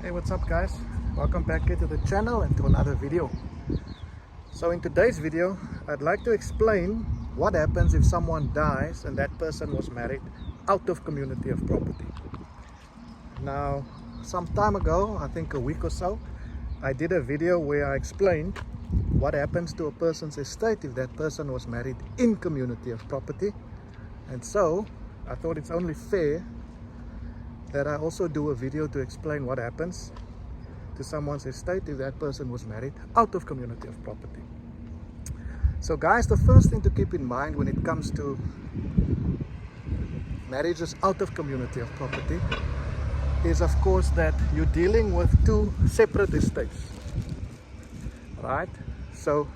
Hey, what's up guys? Welcome back here to the channel and to another video. So in today's video, I'd like to explain what happens if someone dies and that person was married out of community of property. Now, some time ago, I think a week or so, I did a video where I explained what happens to a person's estate if that person was married in community of property. And so, I thought it's only fair that I also do a video to explain what happens to someone's estate if that person was married out of community of property. So guys, the first thing to keep in mind when it comes to marriages out of community of property is of course that you're dealing with two separate estates, right? So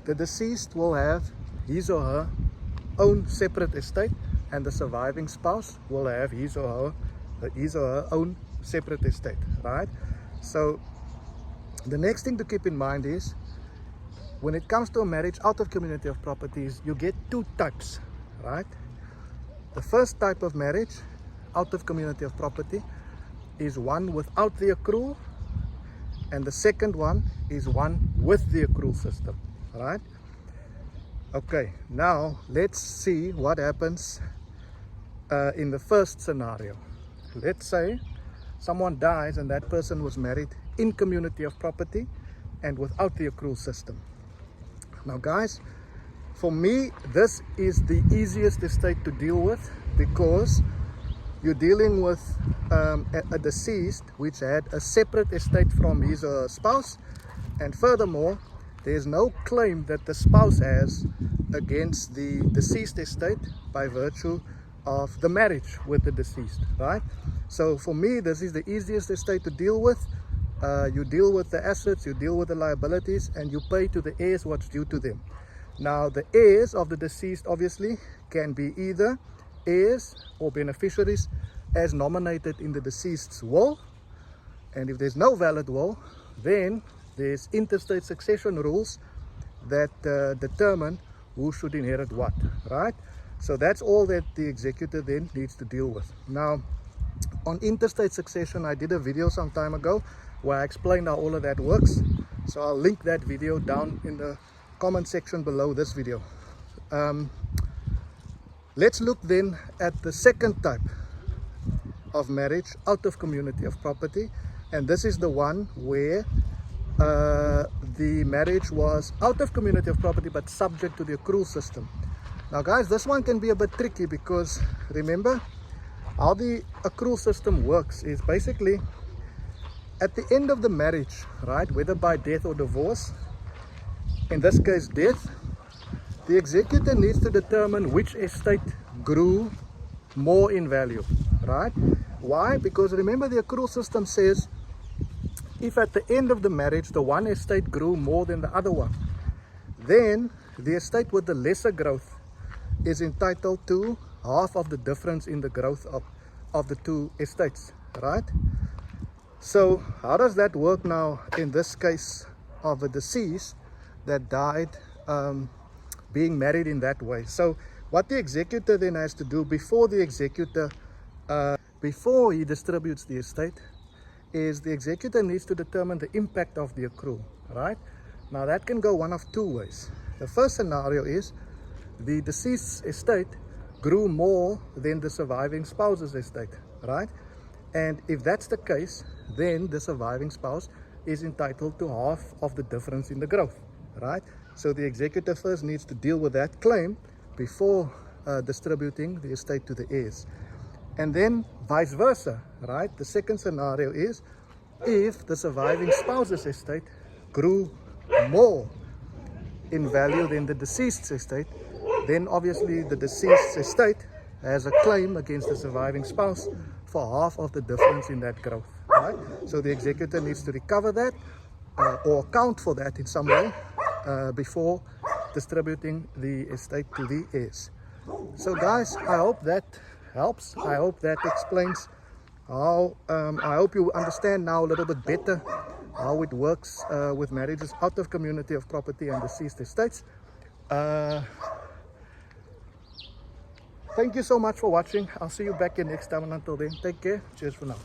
the deceased will have his or her own separate estate, and the surviving spouse will have his or her own separate estate, right? So the next thing to keep in mind is when it comes to a marriage out of community of properties, you get two types, right? The first type of marriage out of community of property is one without the accrual, and the second one is one with the accrual system, right? Okay, now let's see what happens in the first scenario. Let's say someone dies and that person was married in community of property and without the accrual system. Now guys, for me this is the easiest estate to deal with because you're dealing with a deceased which had a separate estate from his or her spouse, and furthermore there's no claim that the spouse has against the deceased estate by virtue of the marriage with the deceased, right? So for me, this is the easiest estate to deal with. You deal with the assets, you deal with the liabilities, and you pay to the heirs what's due to them. Now, the heirs of the deceased obviously can be either heirs or beneficiaries as nominated in the deceased's will. And if there's no valid will, then there's interstate succession rules that determine who should inherit what, right? So that's all that the executor then needs to deal with. Now, on interstate succession, I did a video some time ago where I explained how all of that works. So I'll link that video down in the comment section below this video. Let's look then at the second type of marriage out of community of property. And this is the one where the marriage was out of community of property but subject to the accrual system. Now guys, this one can be a bit tricky because remember how the accrual system works is basically at the end of the marriage, right, whether by death or divorce, in this case death, the executor needs to determine which estate grew more in value, right? Why? Because remember the accrual system says if at the end of the marriage the one estate grew more than the other one, then the estate with the lesser growth is entitled to half of the difference in the growth of the two estates, right? So how does that work now in this case of a deceased that died being married in that way? So what the executor then has to do before the executor before he distributes the estate is the executor needs to determine the impact of the accrual, right? Now that can go one of two ways. The first scenario is the deceased's estate grew more than the surviving spouse's estate, right? And if that's the case, then the surviving spouse is entitled to half of the difference in the growth, right? So the executor first needs to deal with that claim before distributing the estate to the heirs. And then vice versa, right? The second scenario is if the surviving spouse's estate grew more in value than the deceased's estate, then obviously the deceased's estate has a claim against the surviving spouse for half of the difference in that growth, right? So the executor needs to recover that or account for that in some way before distributing the estate to the heirs. So guys, I hope that helps. I hope that explains how I hope you understand now a little bit better how it works with marriages out of community of property and deceased estates. Thank you so much for watching. I'll see you back here next time, and until then, take care. Cheers for now.